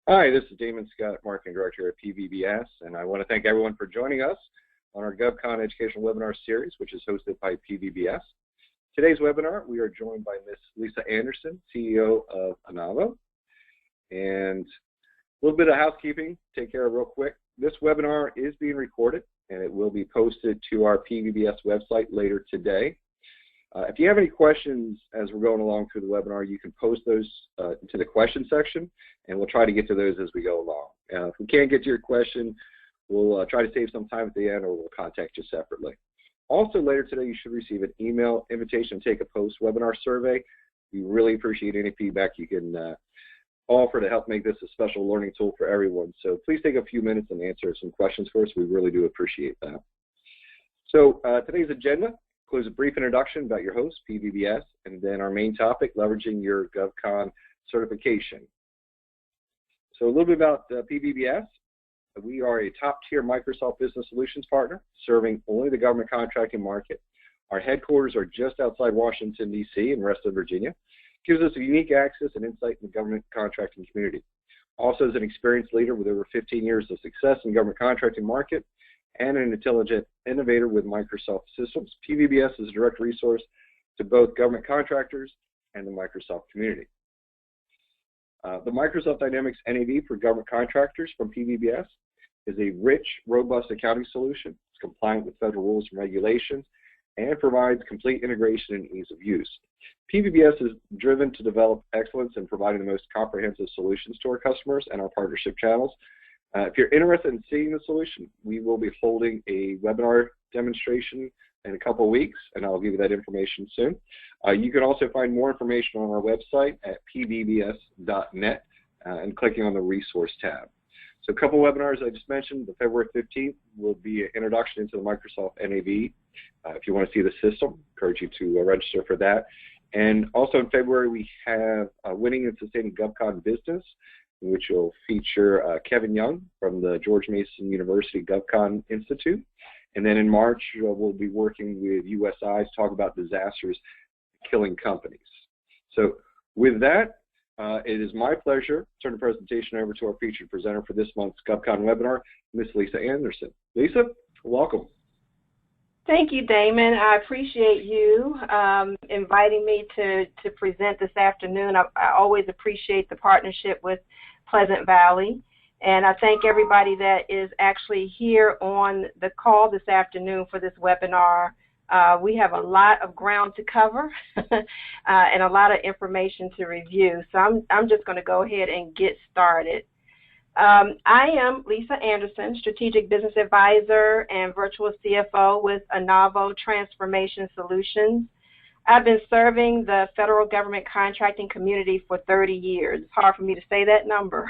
Hi, this is Damon Scott, Marketing Director at PBS, and I want to thank everyone for joining us on our GovCon Educational Webinar Series, which is hosted by PBS. Today's webinar, we are joined by Ms. Lisa Anderson, CEO of Anavo. And a little bit of housekeeping, take care of real quick. This webinar is being recorded, and it will be posted to our PBS website later today. If you have any questions as we're going along through the webinar, you can post those into the question section, and we'll try to get to those as we go along. If we can't get to your question, we'll try to save some time at the end, or we'll contact you separately. Also, later today, you should receive an email invitation to take a post-webinar survey. We really appreciate any feedback you can offer to help make this a special learning tool for everyone. So please take a few minutes and answer some questions for us. We really do appreciate that. So today's agenda includes a brief introduction about your host, PBS, and then our main topic, leveraging your GovCon certification. So a little bit about PBS. We are a top-tier Microsoft Business Solutions partner, serving only the government contracting market. Our headquarters are just outside Washington, D.C. in Reston, Virginia. It gives us a unique access and insight in the government contracting community. Also, as an experienced leader with over 15 years of success in the government contracting market, and an intelligent innovator with Microsoft systems, PBS is a direct resource to both government contractors and the Microsoft community. The Microsoft Dynamics NAV for government contractors from PBS is a rich, robust accounting solution. It's compliant with federal rules and regulations and provides complete integration and ease of use. PBS is driven to develop excellence in providing the most comprehensive solutions to our customers and our partnership channels. If you're interested in seeing the solution, we will be holding a webinar demonstration in a couple of weeks, and I'll give you that information soon. You can also find more information on our website at pbbs.net and clicking on the resource tab. So a couple of webinars I just mentioned. The February 15th will be an introduction into the Microsoft NAV. If you want to see the system, I encourage you to register for that. And also in February, we have Winning and Sustaining GovCon Business, which will feature Kevin Young from the George Mason University GovCon Institute. And then in March, we'll be working with USI to talk about disasters killing companies. So with that, it is my pleasure to turn the presentation over to our featured presenter for this month's GovCon webinar, Ms. Lisa Anderson. Lisa, welcome. Thank you, Damon. I appreciate you inviting me to present this afternoon. I always appreciate the partnership with Pleasant Valley, and I thank everybody that is actually here on the call this afternoon for this webinar. We have a lot of ground to cover and a lot of information to review, so I'm just going to go ahead and get started. I am Lisa Anderson, Strategic Business Advisor and Virtual CFO with Anavo Transformation Solutions. I've been serving the federal government contracting community for 30 years. It's hard for me to say that number,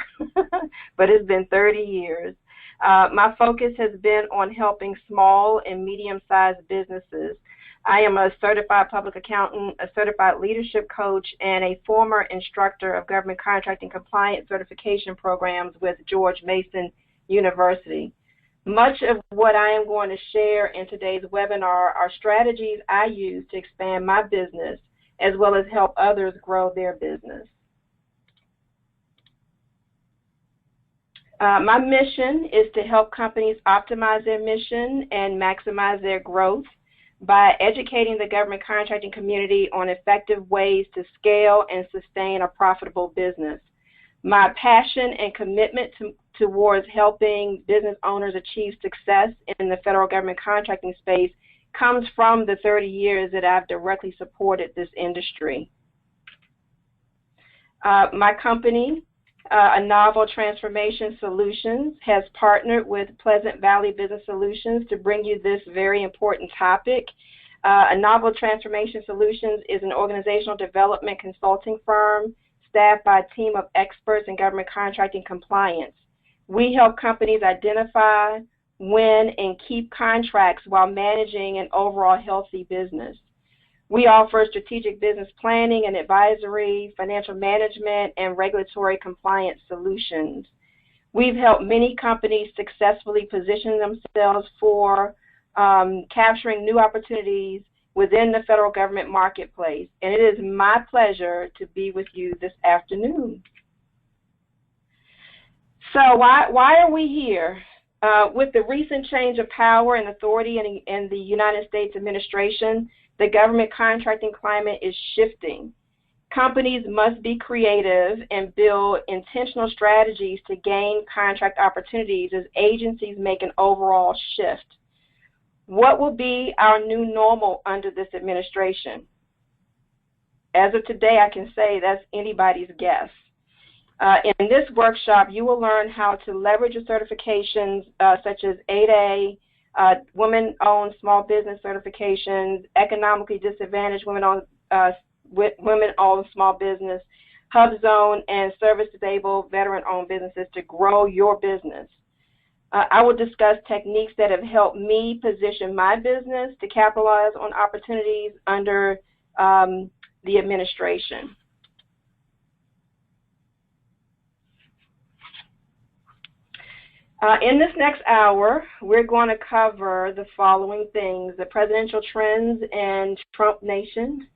but it's been 30 years. My focus has been on helping small and medium-sized businesses. I am a certified public accountant, a certified leadership coach, and a former instructor of government contracting compliance certification programs with George Mason University. Much of what I am going to share in today's webinar are strategies I use to expand my business as well as help others grow their business. My mission is to help companies optimize their mission and maximize their growth by educating the government contracting community on effective ways to scale and sustain a profitable business. My passion and commitment towards helping business owners achieve success in the federal government contracting space comes from the 30 years that I've directly supported this industry. My company, Anavo Transformation Solutions, has partnered with Pleasant Valley Business Solutions to bring you this very important topic. Anavo Transformation Solutions is an organizational development consulting firm staffed by a team of experts in government contracting compliance. We help companies identify, win, and keep contracts while managing an overall healthy business. We offer strategic business planning and advisory, financial management, and regulatory compliance solutions. We've helped many companies successfully position themselves for capturing new opportunities within the federal government marketplace. And it is my pleasure to be with you this afternoon. So why are we here? With the recent change of power and authority in the United States administration, the government contracting climate is shifting. Companies must be creative and build intentional strategies to gain contract opportunities as agencies make an overall shift. What will be our new normal under this administration? As of today, I can say that's anybody's guess. In this workshop, you will learn how to leverage your certifications such as 8A, women-owned small business certifications, economically disadvantaged women-owned small business, HubZone, and service-disabled veteran-owned businesses to grow your business. I will discuss techniques that have helped me position my business to capitalize on opportunities under the administration. In this next hour, we're going to cover the following things: the presidential trends and Trump Nation.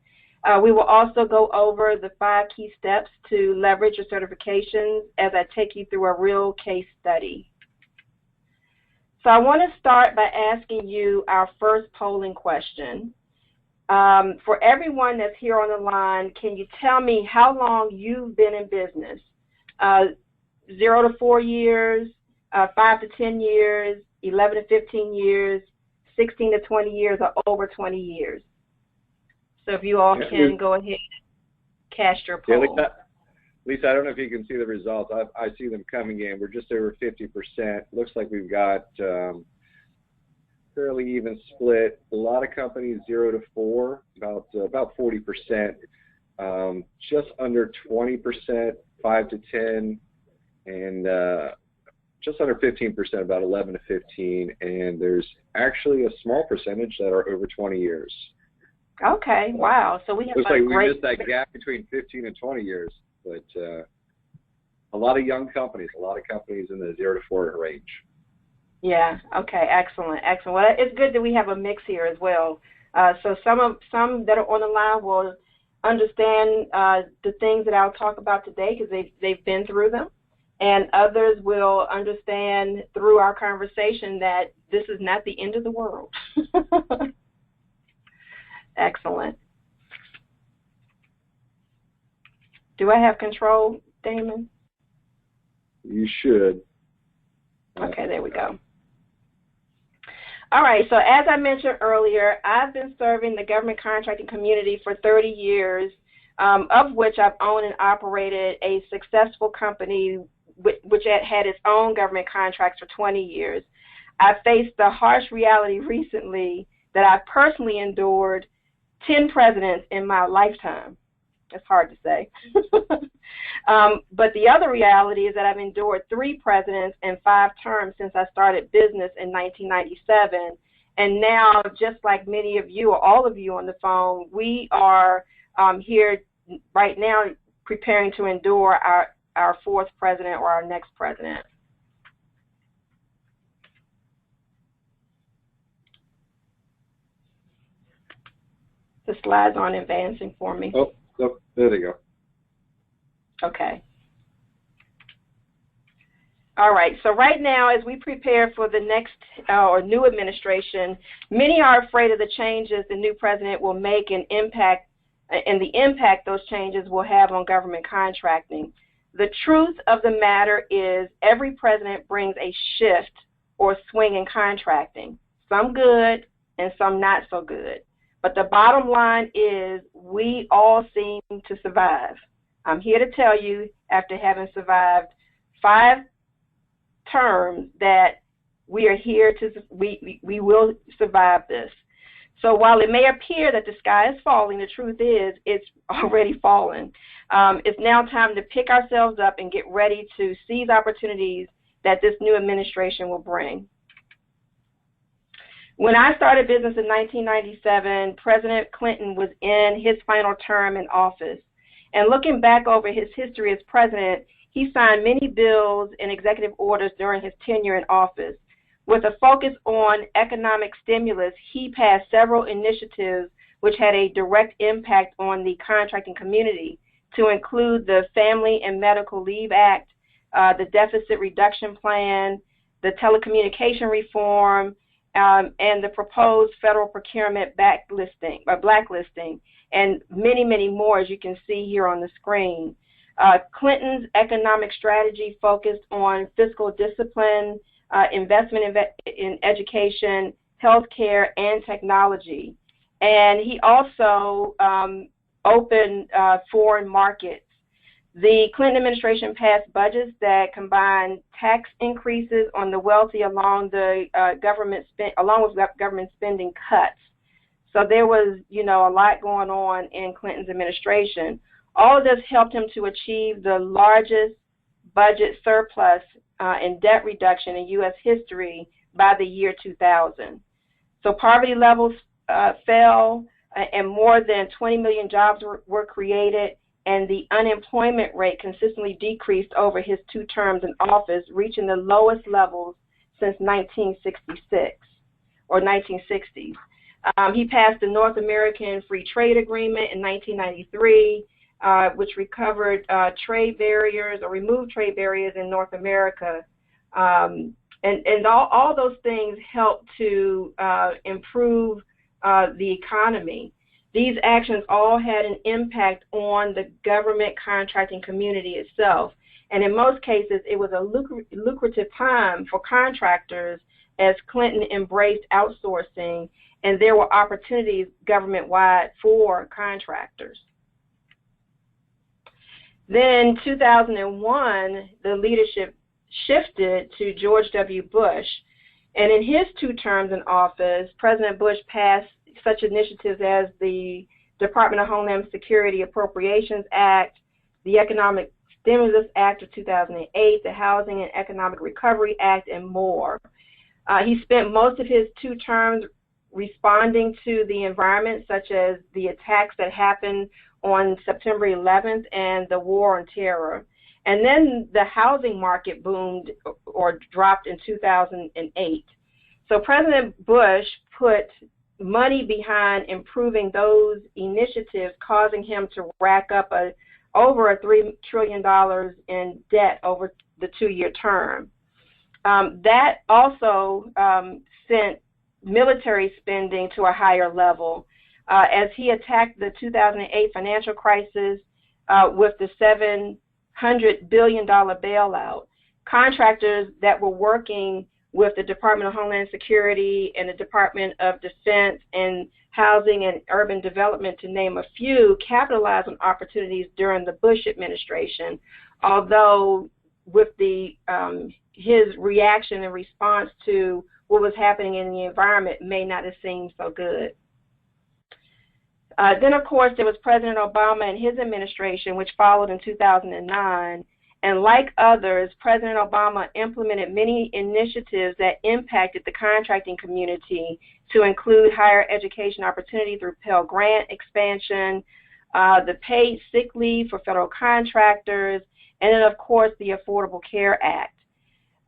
We will also go over the 5 key steps to leverage your certifications as I take you through a real case study. So I want to start by asking you our first polling question. For everyone that's here on the line, can you tell me how long you've been in business? 0 to 4 years, 5 to 10 years, 11 to 15 years, 16 to 20 years, or over 20 years. So if you all can go ahead and cast your poll. Yeah, Lisa, I don't know if you can see the results. I see them coming in. We're just over 50%. Looks like we've got fairly even split. A lot of companies 0 to 4, about 40%. Just under 20%, 5 to 10, and just under 15%, about 11 to 15, and there's actually a small percentage that are over 20 years. Okay, wow. So we have looks like we missed that gap between 15 and 20 years, but a lot of young companies, in the 0 to 4 range. Yeah, okay, excellent, excellent. Well, it's good that we have a mix here as well. So some that are on the line will understand the things that I'll talk about today because they've been through them. And others will understand through our conversation that this is not the end of the world. Excellent. Do I have control, Damon? You should. Okay, there we go. All right, so as I mentioned earlier, I've been serving the government contracting community for 30 years, of which I've owned and operated a successful company which had its own government contracts for 20 years. I faced the harsh reality recently that I personally endured 10 presidents in my lifetime. It's hard to say. But the other reality is that I've endured 3 presidents and 5 terms since I started business in 1997. And now, just like many of you or all of you on the phone, we are here right now preparing to endure our 4th president or our next president. The slides aren't advancing for me. Oh, there they go. Okay. All right, so right now as we prepare for the next or new administration, many are afraid of the changes the new president will make and the impact those changes will have on government contracting. The truth of the matter is every president brings a shift or swing in contracting, some good and some not so good. But the bottom line is we all seem to survive. I'm here to tell you, after having survived 5 terms, that we are here to, we will survive this. So while it may appear that the sky is falling, the truth is it's already fallen. It's now time to pick ourselves up and get ready to seize opportunities that this new administration will bring. When I started business in 1997, President Clinton was in his final term in office. And looking back over his history as president, he signed many bills and executive orders during his tenure in office. With a focus on economic stimulus, he passed several initiatives which had a direct impact on the contracting community, to include the Family and Medical Leave Act, the deficit reduction plan, the telecommunication reform, and the proposed federal procurement blacklisting, and many, many more, as you can see here on the screen. Clinton's economic strategy focused on fiscal discipline, investment in education, healthcare, and technology. And he also opened foreign markets. The Clinton administration passed budgets that combined tax increases on the wealthy along with government spending cuts. So there was, a lot going on in Clinton's administration. All of this helped him to achieve the largest budget surplus and debt reduction in U.S. history by the year 2000. So poverty levels fell, and more than 20 million jobs were created, and the unemployment rate consistently decreased over his 2 terms in office, reaching the lowest levels since 1966 or 1960s. He passed the North American Free Trade Agreement in 1993, which recovered trade barriers or removed trade barriers in North America. And all those things helped to improve the economy. These actions all had an impact on the government contracting community itself. And in most cases, it was a lucrative time for contractors as Clinton embraced outsourcing, and there were opportunities government-wide for contractors. Then in 2001, the leadership shifted to George W. Bush. And in his 2 terms in office, President Bush passed such initiatives as the Department of Homeland Security Appropriations Act, the Economic Stimulus Act of 2008, the Housing and Economic Recovery Act, and more. He spent most of his 2 terms responding to the environment, such as the attacks that happened on September 11th and the war on terror. And then the housing market boomed or dropped in 2008. So President Bush put money behind improving those initiatives, causing him to rack up over $3 trillion in debt over the 2-year term. That also sent military spending to a higher level as he attacked the 2008 financial crisis with the $700 billion bailout. Contractors that were working with the Department of Homeland Security and the Department of Defense and Housing and Urban Development, to name a few, capitalized on opportunities during the Bush administration, although with his reaction and response to what was happening in the environment may not have seemed so good. Then, of course, there was President Obama and his administration, which followed in 2009. And like others, President Obama implemented many initiatives that impacted the contracting community, to include higher education opportunity through Pell Grant expansion, the paid sick leave for federal contractors, and then, of course, the Affordable Care Act.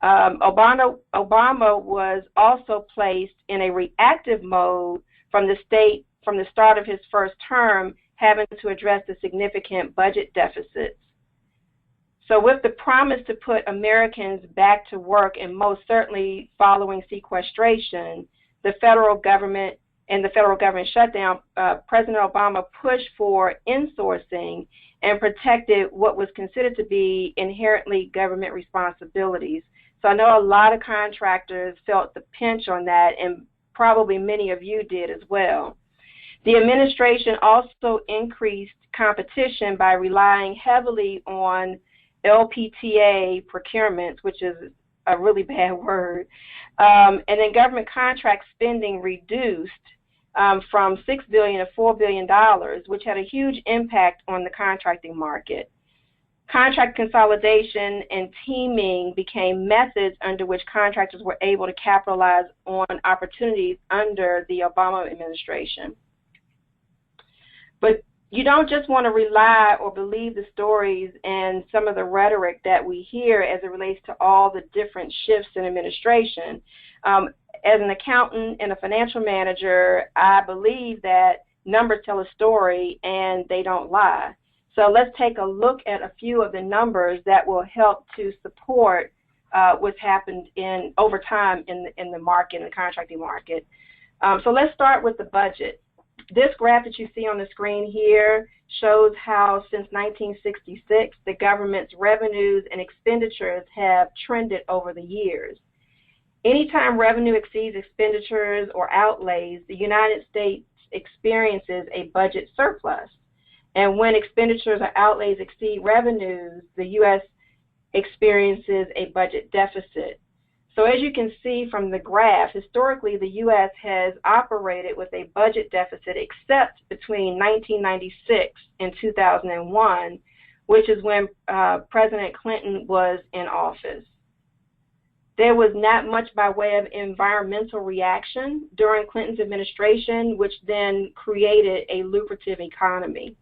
Obama was also placed in a reactive mode from the start of his first term, having to address the significant budget deficits. So with the promise to put Americans back to work, and most certainly following sequestration, the federal government shutdown, President Obama pushed for insourcing and protected what was considered to be inherently government responsibilities. So I know a lot of contractors felt the pinch on that, and probably many of you did as well. The administration also increased competition by relying heavily on LPTA procurements, which is a really bad word, and then government contract spending reduced from $6 billion to $4 billion, which had a huge impact on the contracting market. Contract consolidation and teaming became methods under which contractors were able to capitalize on opportunities under the Obama administration. But you don't just want to rely or believe the stories and some of the rhetoric that we hear as it relates to all the different shifts in administration. As an accountant and a financial manager, I believe that numbers tell a story and they don't lie. So let's take a look at a few of the numbers that will help to support what's happened over time in the market, in the contracting market. So let's start with the budget. This graph that you see on the screen here shows how since 1966 the government's revenues and expenditures have trended over the years. Anytime revenue exceeds expenditures or outlays, the United States experiences a budget surplus. And when expenditures or outlays exceed revenues, the U.S. experiences a budget deficit. So as you can see from the graph, historically the U.S. has operated with a budget deficit except between 1996 and 2001, which is when President Clinton was in office. There was not much by way of environmental reaction during Clinton's administration, which then created a lucrative economy.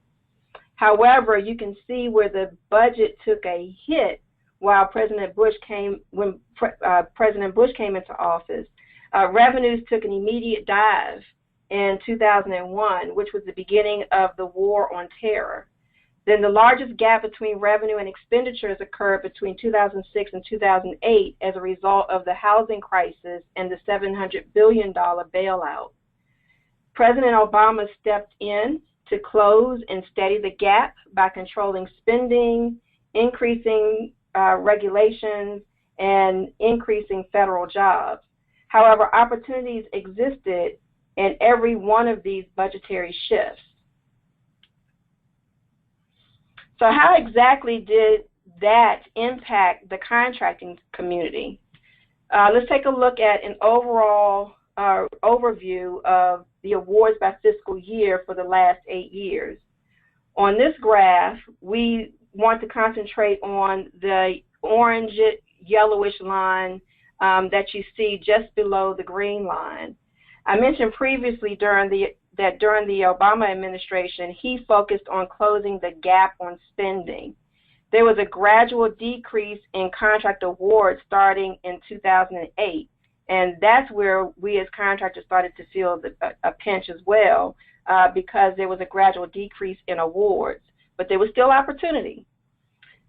However, you can see where the budget took a hit while President Bush came into office. Revenues took an immediate dive in 2001, which was the beginning of the war on terror. Then the largest gap between revenue and expenditures occurred between 2006 and 2008 as a result of the housing crisis and the $700 billion bailout. President Obama stepped in to close and steady the gap by controlling spending, increasing regulations, and increasing federal jobs. However, opportunities existed in every one of these budgetary shifts. So how exactly did that impact the contracting community? Let's take a look at an overall overview of the awards by fiscal year for the last 8 years. On this graph, we want to concentrate on the orange yellowish line that you see just below the green line. I mentioned previously that during the Obama administration, he focused on closing the gap on spending. There was a gradual decrease in contract awards starting in 2008, and that's where we as contractors started to feel a pinch as well, because there was a gradual decrease in awards, but there was still opportunity.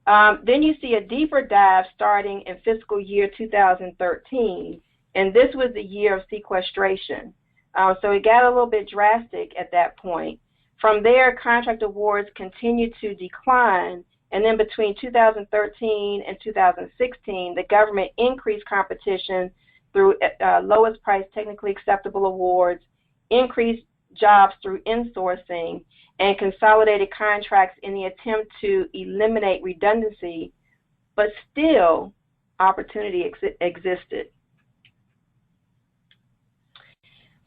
Then you see a deeper dive starting in fiscal year 2013, and this was the year of sequestration. So it got a little bit drastic at that point. From there, contract awards continued to decline, and then between 2013 and 2016, the government increased competition through lowest price technically acceptable awards, increased jobs through insourcing, and consolidated contracts in the attempt to eliminate redundancy, but still opportunity existed.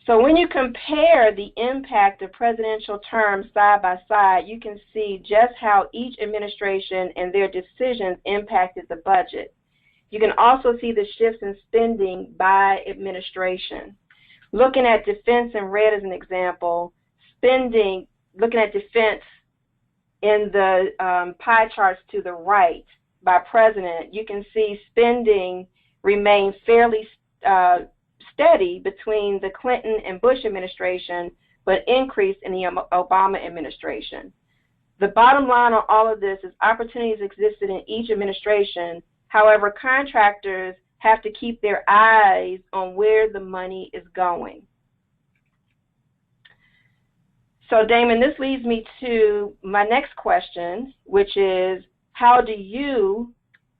So when you compare the impact of presidential terms side by side, you can see just how each administration and their decisions impacted the budget. You can also see the shifts in spending by administration. Looking at defense in red as an example, looking at defense in the pie charts to the right by president, you can see spending remained fairly steady between the Clinton and Bush administration, but increased in the Obama administration. The bottom line on all of this is opportunities existed in each administration. However, contractors have to keep their eyes on where the money is going. So Damon, this leads me to my next question, which is, how do you,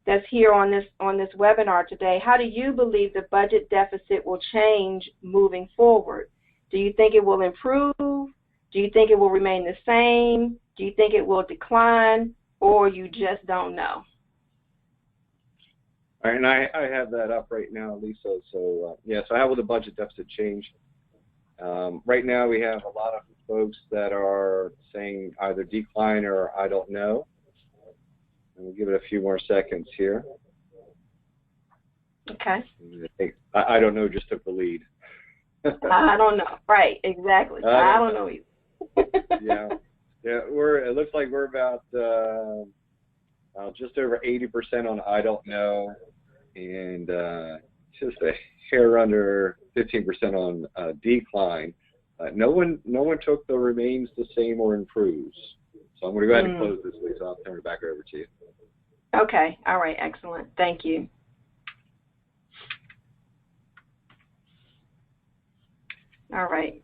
that's here on this webinar today, how do you believe the budget deficit will change moving forward? Do you think it will improve? Do you think it will remain the same? Do you think it will decline? Or you just don't know? All right, and I have that up right now, Lisa. So so how will the budget deficit change? Right now we have a lot of folks that are saying either decline or I don't know. And we'll give it a few more seconds here. Okay. I don't know just took the lead. I don't know. Right, exactly. I don't know either. It looks like we're about just over 80% on I don't know, and just a hair under 15% on decline. No one took the remains the same or improves. So I'm going to go ahead and close this, Lisa. I'll turn it back over to you. Okay. All right. Excellent. Thank you. All right.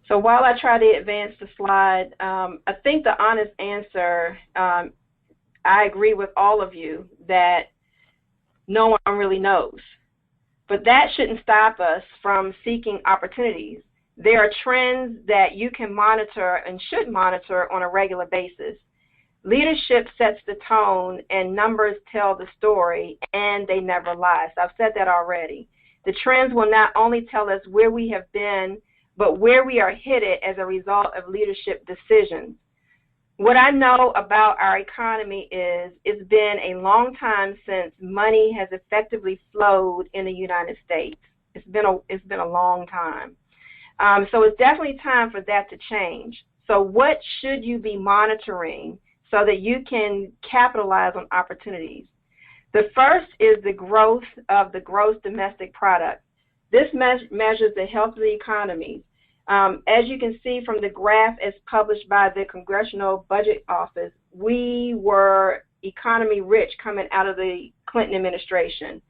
So while I try to advance the slide, I think the honest answer, I agree with all of you that no one really knows. But that shouldn't stop us from seeking opportunities. There are trends that you can monitor and should monitor on a regular basis. Leadership sets the tone, and numbers tell the story, and they never lie. So I've said that already. The trends will not only tell us where we have been, but where we are headed as a result of leadership decisions. What I know about our economy is it's been a long time since money has effectively flowed in the United States. It's been a long time. So it's definitely time for that to change. So what should you be monitoring so that you can capitalize on opportunities? The first is the growth of the gross domestic product. This measures the health of the economy. As you can see from the graph as published by the Congressional Budget Office, we were economy rich coming out of the Clinton administration.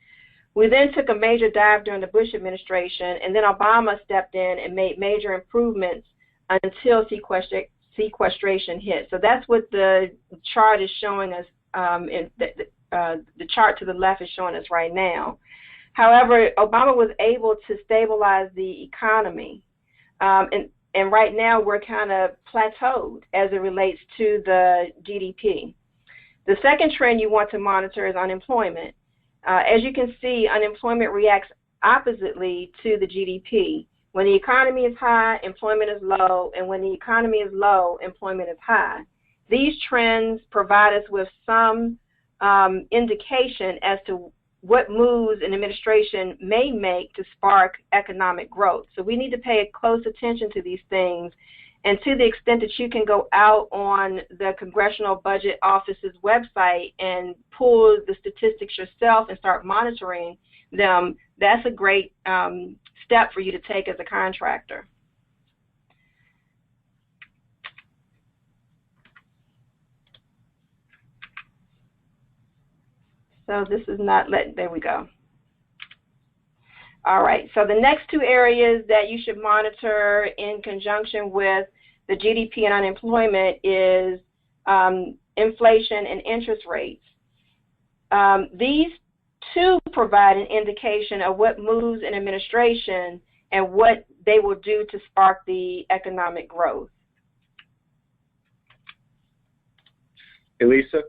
We then took a major dive during the Bush administration, and then Obama stepped in and made major improvements until sequestration hit. So that's what the chart is showing us, the chart to the left is showing us right now. However, Obama was able to stabilize the economy. And right now we're kind of plateaued as it relates to the GDP. The second trend you want to monitor is unemployment. As you can see, unemployment reacts oppositely to the GDP. When the economy is high, employment is low, and when the economy is low, employment is high. These trends provide us with some indication as to what moves an administration may make to spark economic growth. So we need to pay close attention to these things. And to the extent that you can go out on the Congressional Budget Office's website and pull the statistics yourself and start monitoring them, that's a great step for you to take as a contractor. So this is not there we go. All right, so the next two areas that you should monitor in conjunction with the GDP and unemployment is inflation and interest rates. These two provide an indication of what moves an administration and what they will do to spark the economic growth. Hey, Lisa,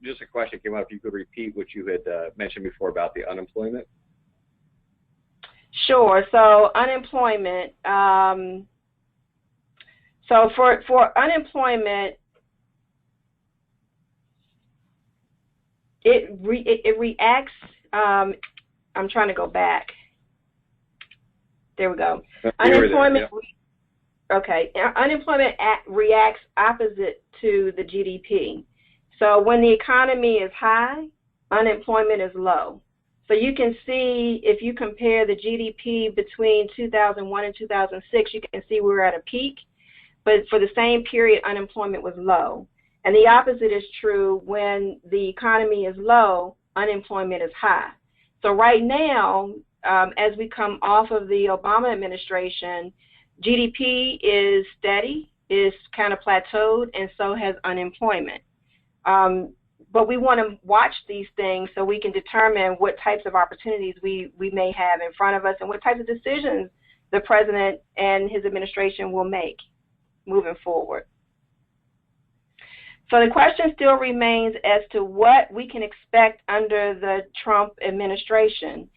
just a question came up. If you could repeat what you had mentioned before about the unemployment. Sure. So unemployment. So for unemployment, it reacts. I'm trying to go back. There we go. Unemployment. Okay, unemployment reacts opposite to the GDP. So when the economy is high, unemployment is low. So you can see, if you compare the GDP between 2001 and 2006, you can see we were at a peak, but for the same period, unemployment was low. And the opposite is true. When the economy is low, unemployment is high. So right now, as we come off of the Obama administration, GDP is steady, is kind of plateaued, and so has unemployment. But we want to watch these things so we can determine what types of opportunities we may have in front of us and what types of decisions the president and his administration will make moving forward. So the question still remains as to what we can expect under the Trump administration.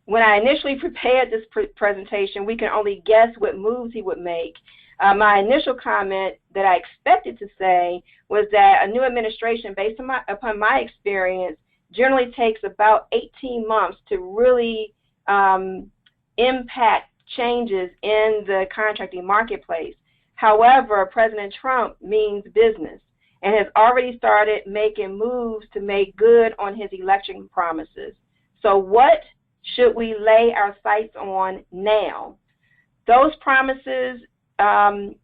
When I initially prepared this presentation, we can only guess what moves he would make. My initial comment that I expected to say was that a new administration, based on upon my experience, generally takes about 18 months to really impact changes in the contracting marketplace. However, President Trump means business and has already started making moves to make good on his election promises. So what should we lay our sights on now? Those promises, and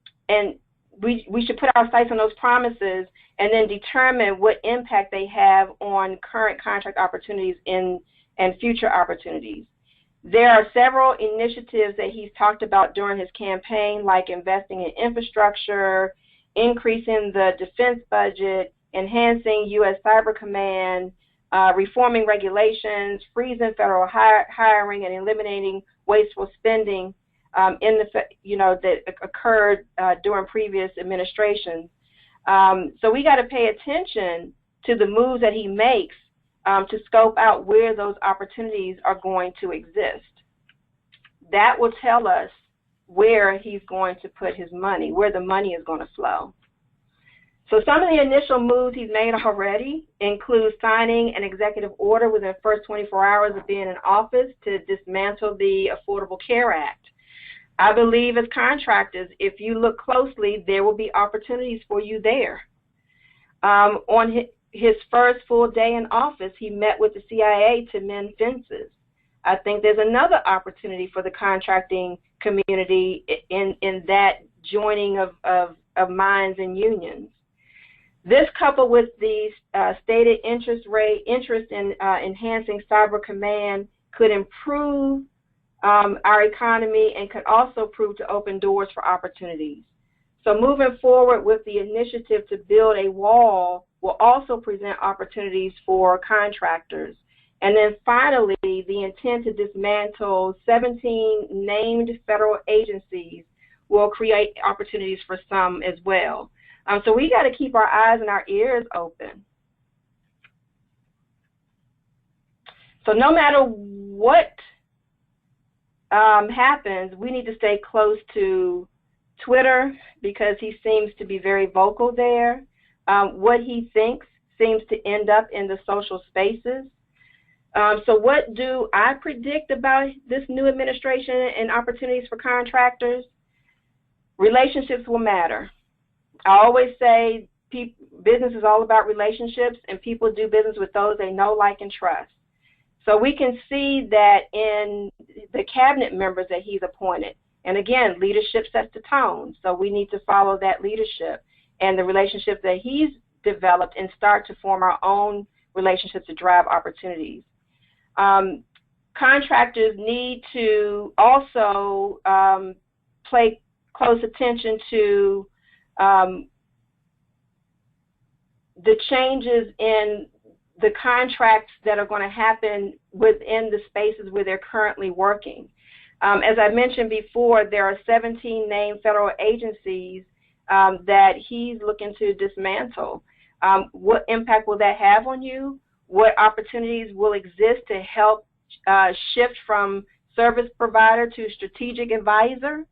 we should put our sights on those promises and then determine what impact they have on current contract opportunities and future opportunities. There are several initiatives that he's talked about during his campaign, like investing in infrastructure, increasing the defense budget, enhancing U.S. Cyber Command, reforming regulations, freezing federal hiring, and eliminating wasteful spending that occurred during previous administrations. So we got to pay attention to the moves that he makes to scope out where those opportunities are going to exist. That will tell us where he's going to put his money, where the money is going to flow. So some of the initial moves he's made already include signing an executive order within the first 24 hours of being in office to dismantle the Affordable Care Act. I believe as contractors, if you look closely, there will be opportunities for you there. On his first full day in office, he met with the CIA to mend fences. I think there's another opportunity for the contracting community in that joining of minds and unions. This, coupled with the stated interest in enhancing Cyber Command, could improve our economy and could also prove to open doors for opportunities. So moving forward with the initiative to build a wall will also present opportunities for contractors. And then finally, the intent to dismantle 17 named federal agencies will create opportunities for some as well. So we got to keep our eyes and our ears open. So no matter what happens, we need to stay close to Twitter because he seems to be very vocal there. What he thinks seems to end up in the social spaces. So what do I predict about this new administration and opportunities for contractors? Relationships will matter. I always say business is all about relationships, and people do business with those they know, like, and trust. So we can see that in the cabinet members that he's appointed. And again, leadership sets the tone. So we need to follow that leadership and the relationships that he's developed and start to form our own relationships to drive opportunities. Contractors need to also pay close attention to the changes in the contracts that are going to happen within the spaces where they're currently working. As I mentioned before, there are 17 named federal agencies that he's looking to dismantle. What impact will that have on you? What opportunities will exist to help shift from service provider to strategic advisor?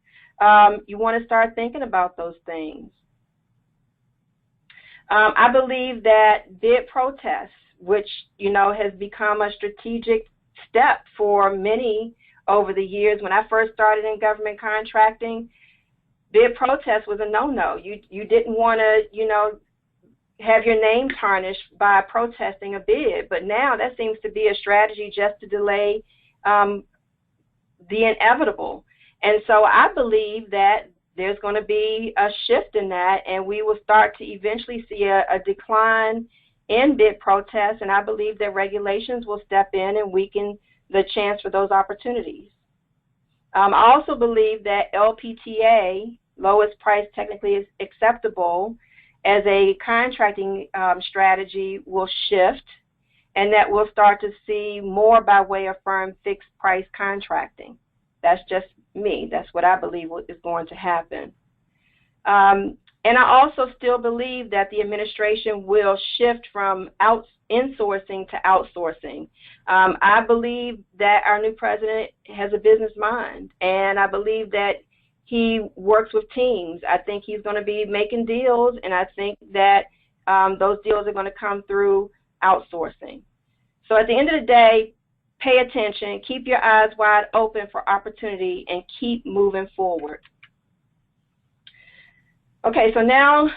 You want to start thinking about those things. I believe that bid protests, which has become a strategic step for many over the years. When I first started in government contracting, bid protest was a no-no. You didn't want to, have your name tarnished by protesting a bid. But now that seems to be a strategy just to delay the inevitable. And so I believe that there's going to be a shift in that, and we will start to eventually see a decline in bid protests, and I believe that regulations will step in and weaken the chance for those opportunities. I also believe that LPTA, lowest price technically acceptable, as a contracting strategy will shift, and that we'll start to see more by way of firm fixed price contracting. That's just me. That's what I believe is going to happen. And I also still believe that the administration will shift from insourcing to outsourcing. I believe that our new president has a business mind, and I believe that he works with teams. I think he's going to be making deals, and I think that those deals are going to come through outsourcing. So at the end of the day, pay attention, keep your eyes wide open for opportunity, and keep moving forward. Okay, so now,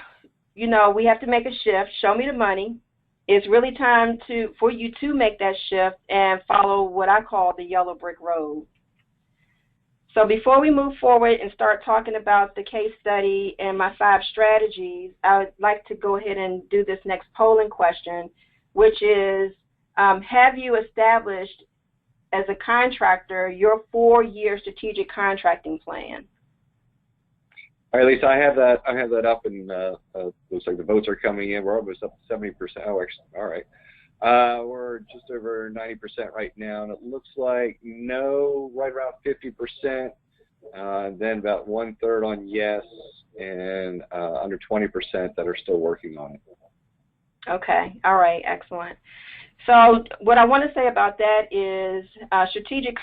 we have to make a shift. Show me the money. It's really time for you to make that shift and follow what I call the yellow brick road. So before we move forward and start talking about the case study and my 5 strategies, I would like to go ahead and do this next polling question, which is, have you established as a contractor your 4-year strategic contracting plan? All right, Lisa, I have that up, and looks like the votes are coming in. We're almost up to 70%. Oh, actually, all right. We're just over 90% right now, and it looks like no, right around 50%. Then about 1/3 on yes, and under 20% that are still working on it. Okay. All right. Excellent. So what I want to say about that is a strategic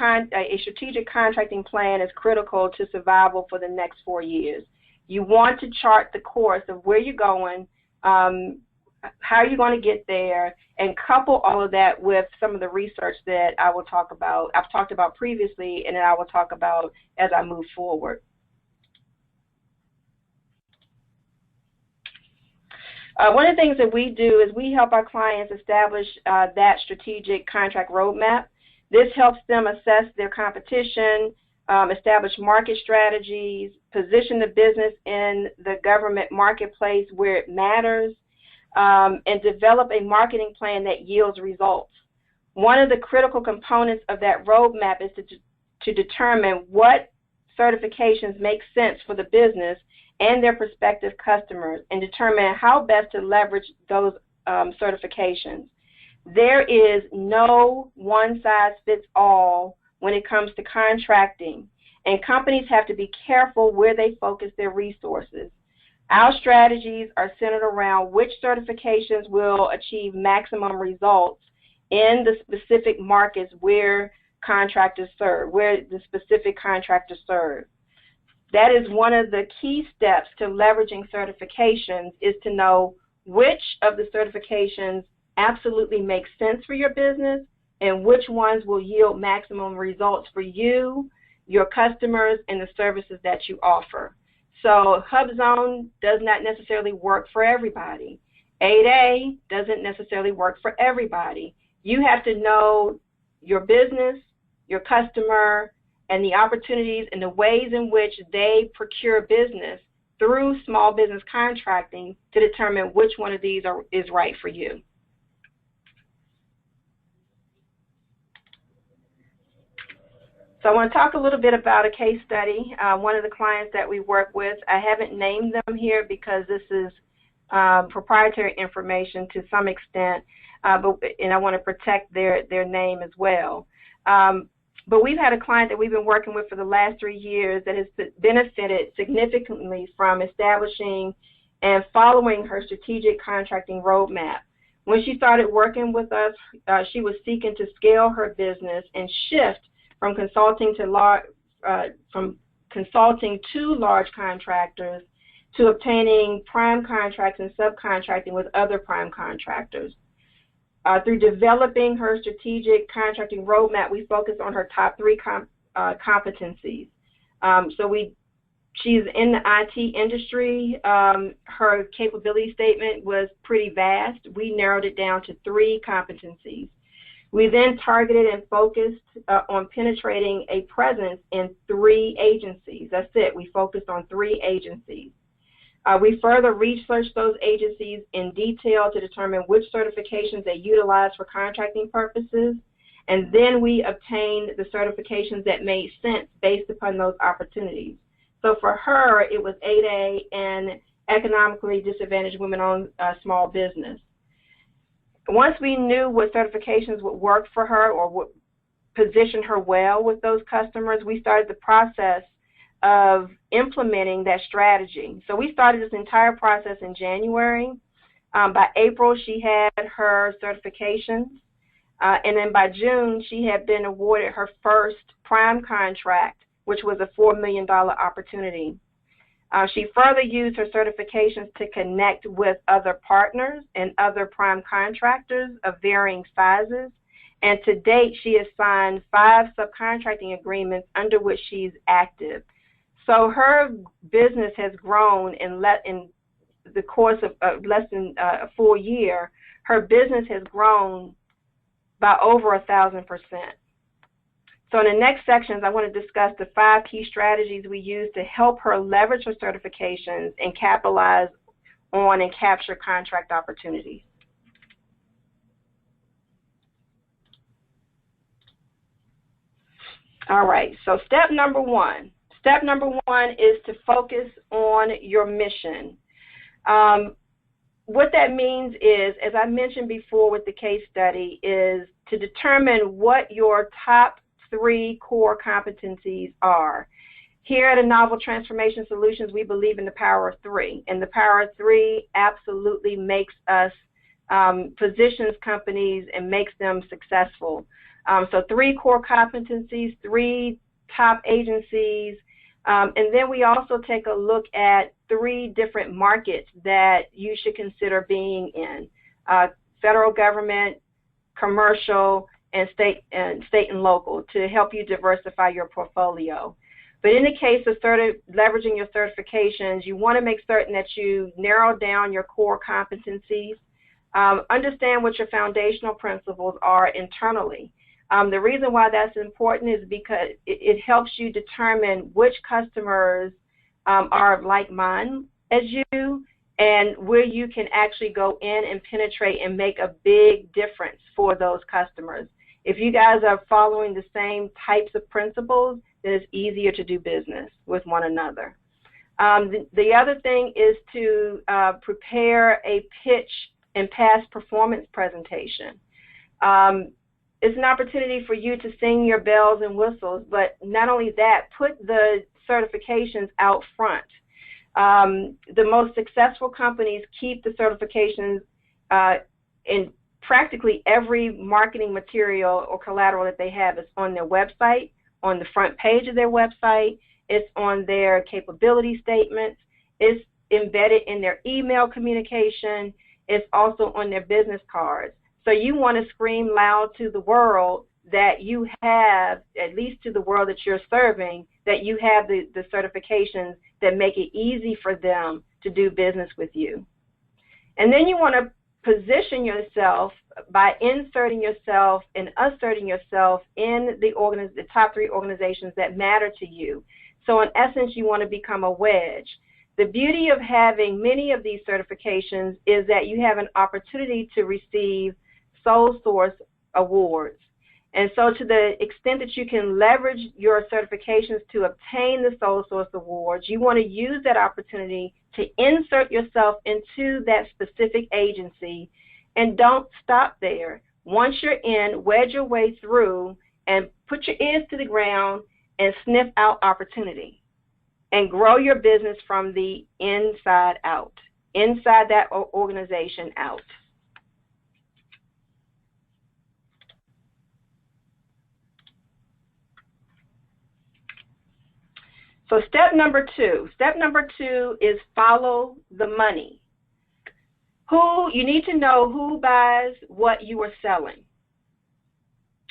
contracting plan is critical to survival for the next 4 years. You want to chart the course of where you're going, how you're going to get there, and couple all of that with some of the research that I will talk about, I've talked about previously, and then I will talk about as I move forward. One of the things that we do is we help our clients establish that strategic contract roadmap. This helps them assess their competition, establish market strategies, position the business in the government marketplace where it matters, and develop a marketing plan that yields results. One of the critical components of that roadmap is to determine what certifications make sense for the business and their prospective customers, and determine how best to leverage those certifications. There is no one-size-fits-all when it comes to contracting, and companies have to be careful where they focus their resources. Our strategies are centered around which certifications will achieve maximum results in the specific markets where contractors serve, where the specific contractors serve. That is one of the key steps to leveraging certifications, is to know which of the certifications absolutely make sense for your business and which ones will yield maximum results for you, your customers, and the services that you offer. So HubZone does not necessarily work for everybody. 8A doesn't necessarily work for everybody. You have to know your business, your customer, and the opportunities and the ways in which they procure business through small business contracting to determine which one of these is right for you. So I want to talk a little bit about a case study. One of the clients that we work with, I haven't named them here because this is proprietary information to some extent, and I want to protect their name as well. But we've had a client that we've been working with for the last 3 years that has benefited significantly from establishing and following her strategic contracting roadmap. When she started working with us, she was seeking to scale her business and shift from consulting to large contractors to obtaining prime contracts and subcontracting with other prime contractors. Through developing her strategic contracting roadmap, we focus on her top 3 competencies. She's in the IT industry. Her capability statement was pretty vast. We narrowed it down to 3 competencies. We then targeted and focused on penetrating a presence in 3 agencies. That's it. We focused on 3 agencies. We further researched those agencies in detail to determine which certifications they utilize for contracting purposes, and then we obtained the certifications that made sense based upon those opportunities. So for her, it was 8A and economically disadvantaged women-owned small business. Once we knew what certifications would work for her or would position her well with those customers, we started the process of implementing that strategy. So we started this entire process in January. By April, she had her certifications. And then by June, she had been awarded her first prime contract, which was a $4 million opportunity. She further used her certifications to connect with other partners and other prime contractors of varying sizes. And to date, she has signed 5 subcontracting agreements under which she's active. So her business has grown in the course of less than a full year. Her business has grown by over 1,000%. So in the next sections, I want to discuss the 5 key strategies we use to help her leverage her certifications and capitalize on and capture contract opportunities. All right, so step number 1. Step number 1 is to focus on your mission. What that means is, as I mentioned before with the case study, is to determine what your top 3 core competencies are. Here at Novel Transformation Solutions, we believe in the power of 3, and the power of 3 absolutely makes us, positions companies and makes them successful. So 3 core competencies, 3 top agencies, and then we also take a look at 3 different markets that you should consider being in: federal government, commercial, and state and local, to help you diversify your portfolio. But in the case of leveraging your certifications, you want to make certain that you narrow down your core competencies. Understand what your foundational principles are internally. The reason why that's important is because it helps you determine which customers are like mine as you, and where you can actually go in and penetrate and make a big difference for those customers. If you guys are following the same types of principles, then it's easier to do business with one another. The other thing is to prepare a pitch and past performance presentation. It's an opportunity for you to sing your bells and whistles, but not only that, put the certifications out front. The most successful companies keep the certifications in practically every marketing material or collateral that they have. It's on their website, on the front page of their website, it's on their capability statements, it's embedded in their email communication, it's also on their business cards. So you want to scream loud to the world that you have, at least to the world that you're serving, that you have the certifications that make it easy for them to do business with you. And then you want to position yourself by inserting yourself and asserting yourself in the top 3 organizations that matter to you. So in essence, you want to become a wedge. The beauty of having many of these certifications is that you have an opportunity to receive sole source awards. And so to the extent that you can leverage your certifications to obtain the sole source awards, you want to use that opportunity to insert yourself into that specific agency, and don't stop there. Once you're in, wedge your way through and put your ears to the ground and sniff out opportunity and grow your business from the inside out, inside that organization out. So step number 2 is follow the money. You need to know who buys what you are selling.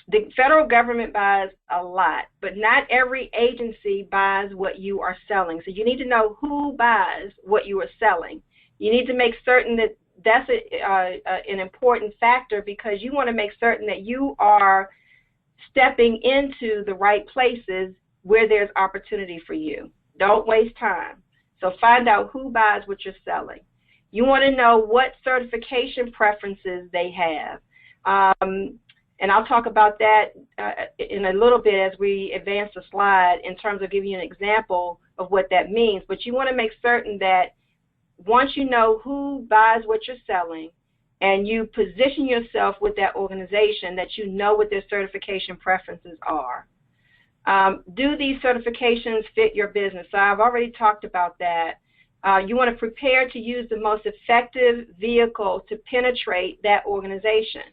The federal government buys a lot, but not every agency buys what you are selling. So you need to know who buys what you are selling. You need to make certain that that's an important factor, because you want to make certain that you are stepping into the right places where there's opportunity for you. Don't waste time. So find out who buys what you're selling. You want to know what certification preferences they have. And I'll talk about that in a little bit as we advance the slide in terms of giving you an example of what that means. But you want to make certain that once you know who buys what you're selling and you position yourself with that organization, that you know what their certification preferences are. Do these certifications fit your business? So I've already talked about that. You want to prepare to use the most effective vehicle to penetrate that organization.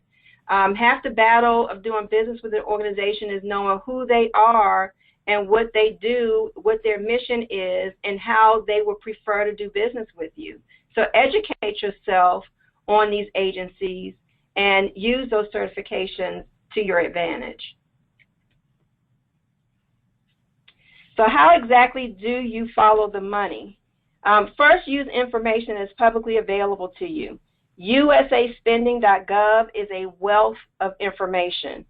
Half the battle of doing business with an organization is knowing who they are and what they do, what their mission is, and how they would prefer to do business with you. So educate yourself on these agencies and use those certifications to your advantage. So how exactly do you follow the money? First, use information that's publicly available to you. USAspending.gov is a wealth of information.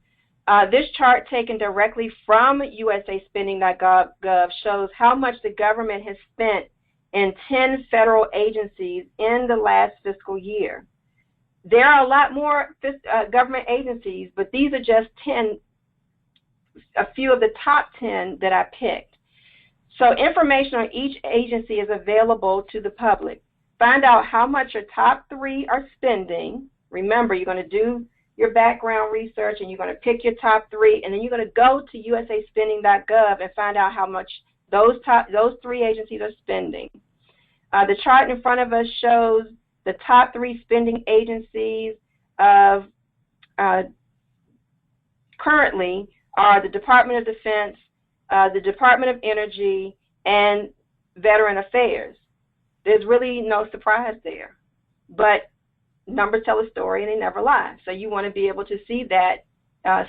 This chart taken directly from usaspending.gov shows how much the government has spent in 10 federal agencies in the last fiscal year. There are a lot more government agencies, but these are just 10, a few of the top 10 that I picked. So information on each agency is available to the public. Find out how much your top 3 are spending. Remember, you're going to do your background research and you're going to pick your top 3, and then you're going to go to usaspending.gov and find out how much those 3 agencies are spending. The chart in front of us shows the top 3 spending agencies of currently are the Department of Defense, the Department of Energy, and Veteran Affairs. There's really no surprise there, but numbers tell a story and they never lie. So you want to be able to see that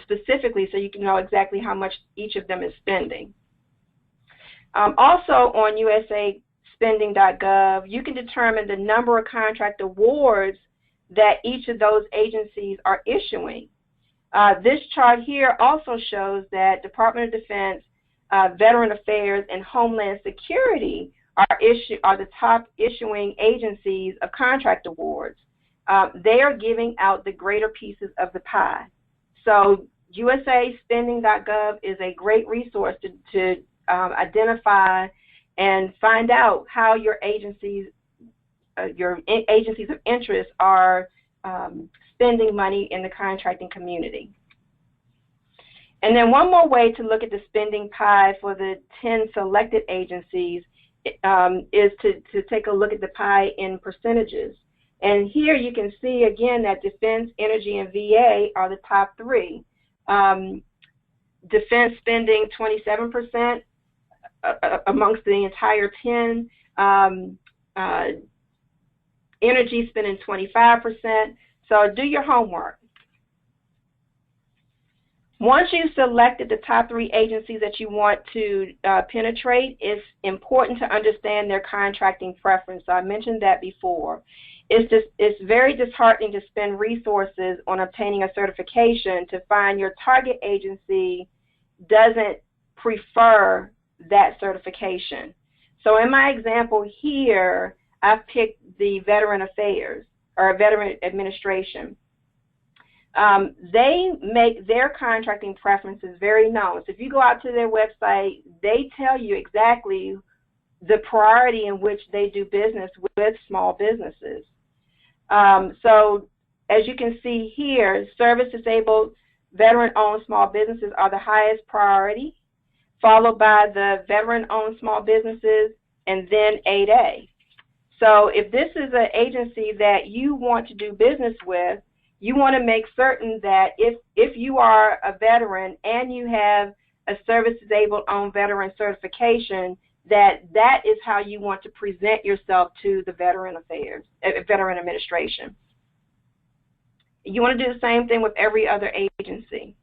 specifically so you can know exactly how much each of them is spending. Also on usaspending.gov, you can determine the number of contract awards that each of those agencies are issuing. This chart here also shows that Department of Defense, Veteran Affairs, and Homeland Security are the top issuing agencies of contract awards. They are giving out the greater pieces of the pie. So usaspending.gov is a great resource to identify and find out how your agencies of interest are spending money in the contracting community. And then one more way to look at the spending pie for the 10 selected agencies is to take a look at the pie in percentages. And here you can see again that Defense, Energy, and VA are the top 3. Defense spending 27% amongst the entire 10. Energy spending 25%. So do your homework. Once you've selected the top 3 agencies that you want to penetrate, it's important to understand their contracting preference. So I mentioned that before. It's very disheartening to spend resources on obtaining a certification to find your target agency doesn't prefer that certification. So in my example here, I've picked the Veteran Affairs or Veteran Administration. They make their contracting preferences very known. So if you go out to their website, they tell you exactly the priority in which they do business with small businesses. So as you can see here, service-disabled, veteran-owned small businesses are the highest priority, followed by the veteran-owned small businesses, and then 8A. So if this is an agency that you want to do business with, you want to make certain that if you are a veteran and you have a service-disabled owned veteran certification, that is how you want to present yourself to the Veteran Administration. You want to do the same thing with every other agency.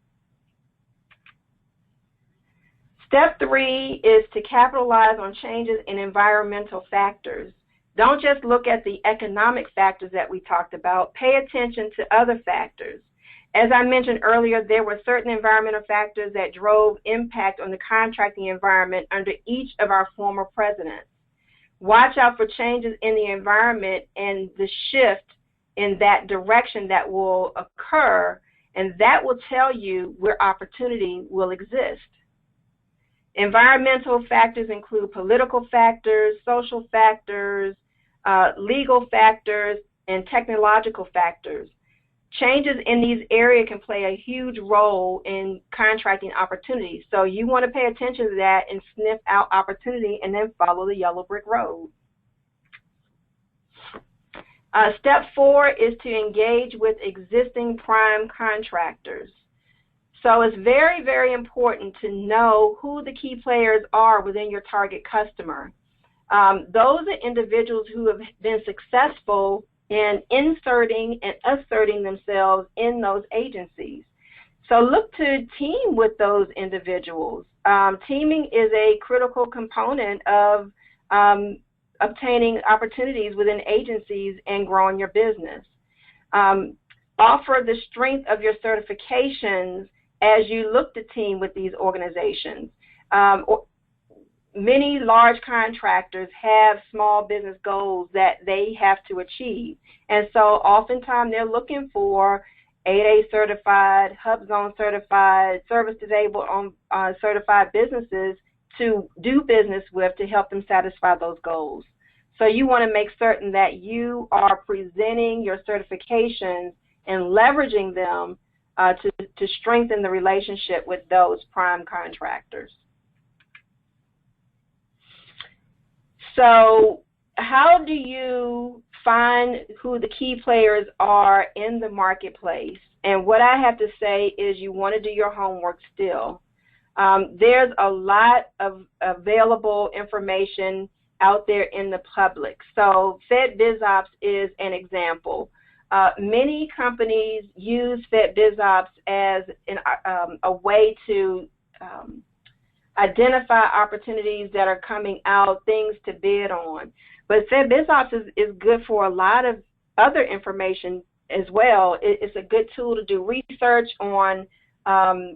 Step 3 is to capitalize on changes in environmental factors. Don't just look at the economic factors that we talked about. Pay attention to other factors. As I mentioned earlier, there were certain environmental factors that drove impact on the contracting environment under each of our former presidents. Watch out for changes in the environment and the shift in that direction that will occur, and that will tell you where opportunity will exist. Environmental factors include political factors, social factors, legal factors, and technological factors. Changes in these areas can play a huge role in contracting opportunities. So you want to pay attention to that and sniff out opportunity and then follow the yellow brick road. Step 4 is to engage with existing prime contractors. So it's very, very important to know who the key players are within your target customer. Those are individuals who have been successful in inserting and asserting themselves in those agencies. So look to team with those individuals. Teaming is a critical component of obtaining opportunities within agencies and growing your business. Offer the strength of your certifications as you look to team with these organizations. Many large contractors have small business goals that they have to achieve. And so oftentimes they're looking for 8A certified, HubZone certified, service disabled certified businesses to do business with to help them satisfy those goals. So you want to make certain that you are presenting your certifications and leveraging them to strengthen the relationship with those prime contractors. So how do you find who the key players are in the marketplace? And what I have to say is you want to do your homework still. There's a lot of available information out there in the public. So FedBizOpps is an example. Many companies use FedBizOpps as a way to identify opportunities that are coming out, things to bid on. But FedBizOpps is good for a lot of other information as well. It's a good tool to do research on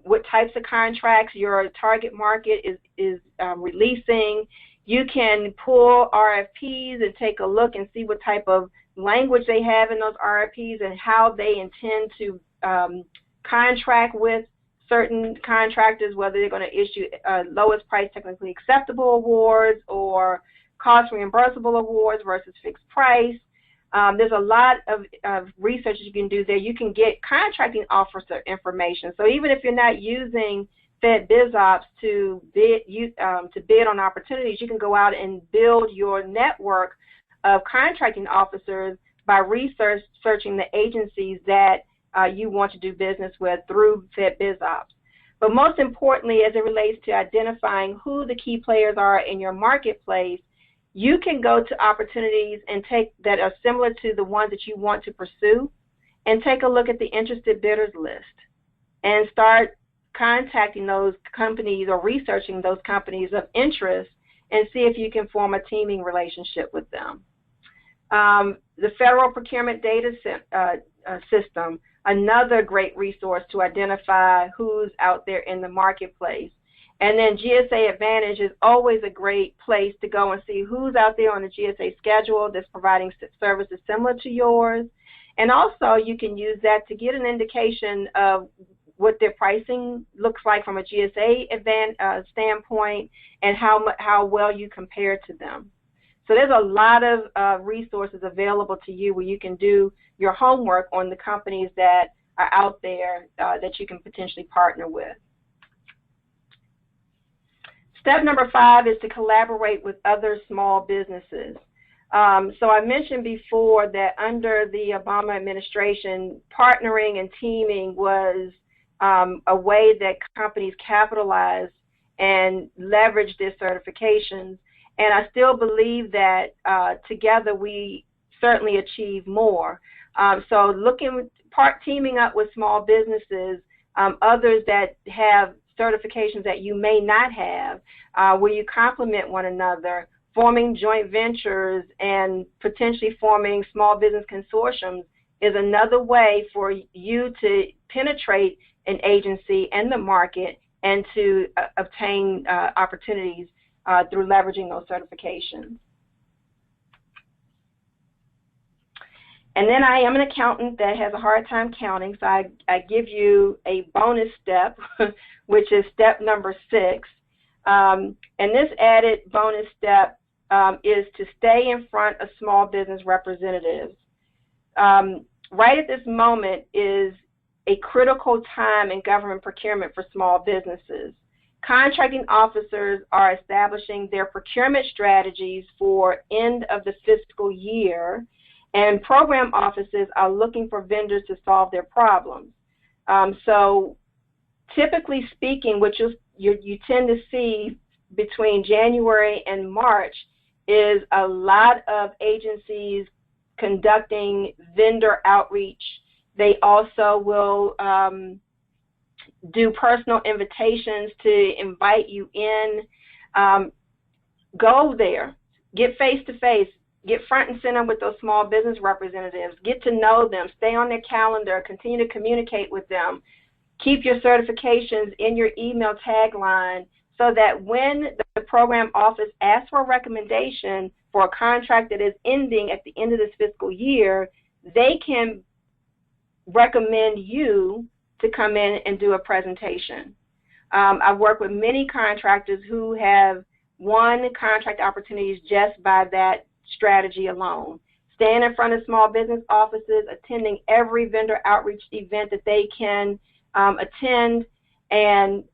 what types of contracts your target market is releasing. You can pull RFPs and take a look and see what type of language they have in those RFPs and how they intend to contract with certain contractors, whether they're going to issue lowest price technically acceptable awards or cost reimbursable awards versus fixed price. There's a lot of research you can do there. You can get contracting officer information. So even if you're not using FedBizOpps to bid on opportunities, you can go out and build your network of contracting officers by searching the agencies that you want to do business with through FedBizOpps. But most importantly, as it relates to identifying who the key players are in your marketplace, you can go to opportunities and that are similar to the ones that you want to pursue and take a look at the interested bidders list and start contacting those companies or researching those companies of interest and see if you can form a teaming relationship with them. The Federal Procurement Data System, another great resource to identify who's out there in the marketplace. And then GSA Advantage is always a great place to go and see who's out there on the GSA schedule that's providing services similar to yours. And also you can use that to get an indication of what their pricing looks like from a GSA standpoint and how well you compare to them. So there's a lot of resources available to you where you can do your homework on the companies that are out there that you can potentially partner with. Step number 5 is to collaborate with other small businesses. So I mentioned before that under the Obama administration, partnering and teaming was a way that companies capitalized and leveraged their certifications. And I still believe that together we certainly achieve more. So teaming up with small businesses, others that have certifications that you may not have, where you complement one another, forming joint ventures and potentially forming small business consortiums is another way for you to penetrate an agency and the market and to obtain opportunities through leveraging those certifications. And then I am an accountant that has a hard time counting, so I give you a bonus step, which is step number 6. And this added bonus step is to stay in front of small business representatives. Right at this moment is a critical time in government procurement for small businesses. Contracting officers are establishing their procurement strategies for end of the fiscal year, and program offices are looking for vendors to solve their problems. So typically speaking, what you tend to see between January and March is a lot of agencies conducting vendor outreach. They also will do personal invitations to invite you in. Go there, get face-to-face, get front and center with those small business representatives, get to know them, stay on their calendar, continue to communicate with them. Keep your certifications in your email tagline so that when the program office asks for a recommendation for a contract that is ending at the end of this fiscal year, they can recommend you to come in and do a presentation. I've worked with many contractors who have won contract opportunities just by that strategy alone. Staying in front of small business offices, attending every vendor outreach event that they can attend, and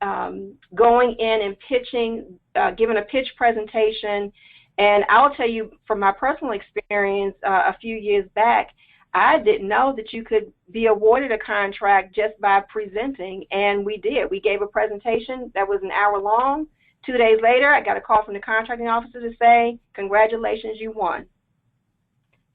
going in and pitching, giving a pitch presentation. And I'll tell you from my personal experience a few years back, I didn't know that you could be awarded a contract just by presenting, and we did. We gave a presentation that was an hour long. 2 days later, I got a call from the contracting officer to say, congratulations, you won.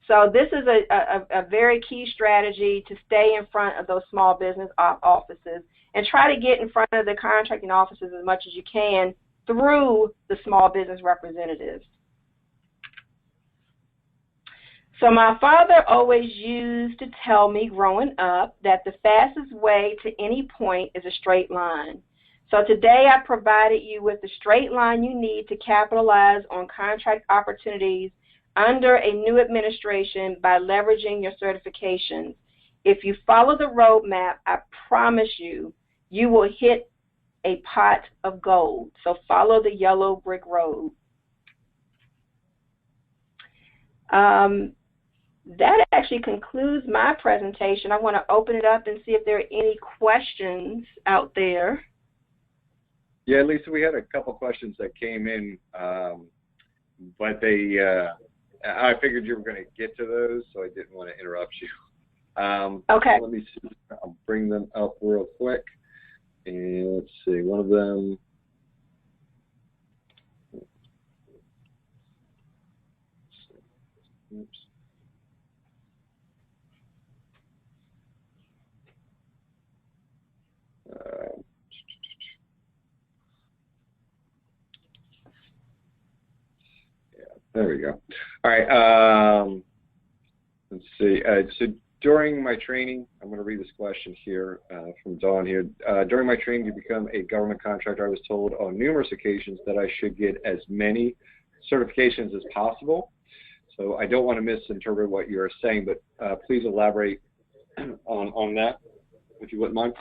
So this is a very key strategy to stay in front of those small business offices and try to get in front of the contracting offices as much as you can through the small business representatives. So my father always used to tell me growing up that the fastest way to any point is a straight line. So today I provided you with the straight line you need to capitalize on contract opportunities under a new administration by leveraging your certifications. If you follow the roadmap, I promise you, you will hit a pot of gold. So follow the yellow brick road. That actually concludes my presentation. I want to open it up and see if there are any questions out there. Yeah, Lisa, we had a couple questions that came in, but I figured you were going to get to those, so I didn't want to interrupt you. Okay. Let me see. I'll bring them up real quick. And let's see, one of them. Oops. There we go. All right. Let's see. So during my training, I'm going to read this question here from Dawn here. During my training to become a government contractor, I was told on numerous occasions that I should get as many certifications as possible. So I don't want to misinterpret what you're saying, but please elaborate on that, if you wouldn't mind.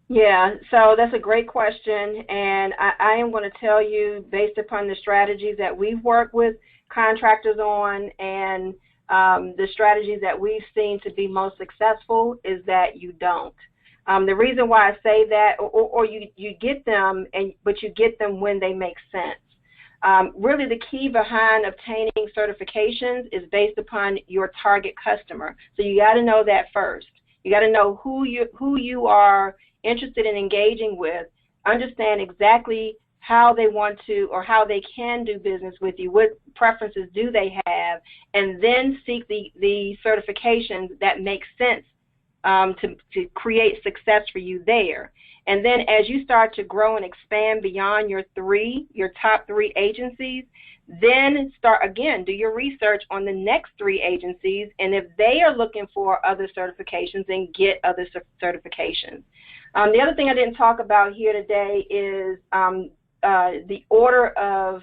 Yeah, so that's a great question, and I am going to tell you, based upon the strategies that we've worked with contractors on and the strategies that we've seen to be most successful, is that you don't. The reason why I say that, or you get them, but you get them when they make sense. Really, the key behind obtaining certifications is based upon your target customer. So you got to know that first. You got to know who you are interested in engaging with, understand exactly how they want to or how they can do business with you, what preferences do they have, and then seek the certifications that make sense to create success for you there. And then as you start to grow and expand beyond your top three agencies, then start again, do your research on the next three agencies, and if they are looking for other certifications, then get other certifications. The other thing I didn't talk about here today is the order of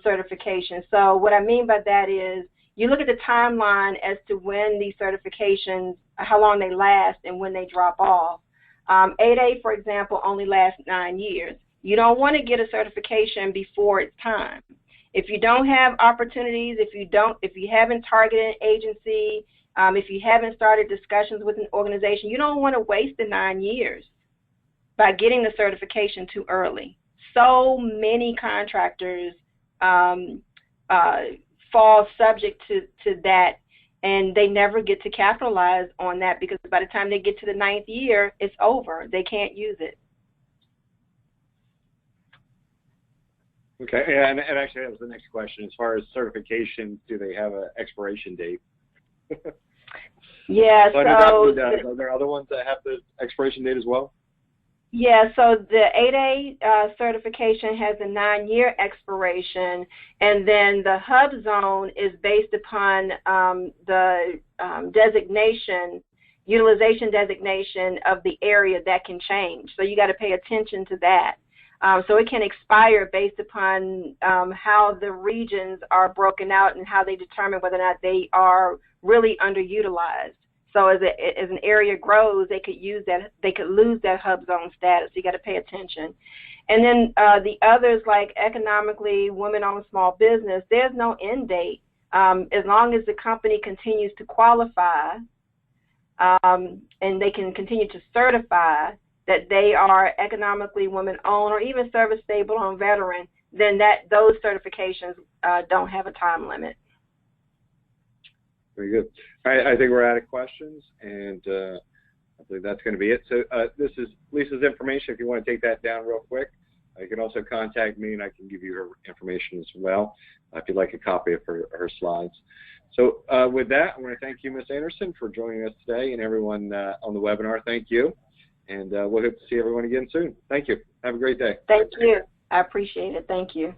certification. So what I mean by that is you look at the timeline as to when these certifications, how long they last and when they drop off. 8A, for example, only lasts 9 years. You don't want to get a certification before it's time. If you don't have opportunities, if you haven't targeted an agency, if you haven't started discussions with an organization, you don't want to waste the 9 years by getting the certification too early. So many contractors fall subject to that, and they never get to capitalize on that because by the time they get to the 9th year, it's over. They can't use it. Okay, and actually that was the next question. As far as certifications, do they have an expiration date? Yeah, so are there other ones that have the expiration date as well? Yeah, so the 8A certification has a 9-year expiration, and then the hub zone is based upon the designation. utilization designation of the area that can change. So you got to pay attention to that. So it can expire based upon how the regions are broken out and how they determine whether or not they are really underutilized. So as an area grows, they could use that, they could lose that hub zone status. So you got to pay attention. And then the others, like economically women-owned small business, there's no end date. As long as the company continues to qualify and they can continue to certify that they are economically women-owned or even service-stable on veteran, then those certifications don't have a time limit. Very good. All right, I think we're out of questions, and I believe that's going to be it. So this is Lisa's information. If you want to take that down real quick, you can also contact me, and I can give you her information as well if you'd like a copy of her slides. So with that, I want to thank you, Ms. Anderson, for joining us today, and everyone on the webinar. Thank you, and we'll hope to see everyone again soon. Thank you. Have a great day. Thank you. I appreciate it. Thank you.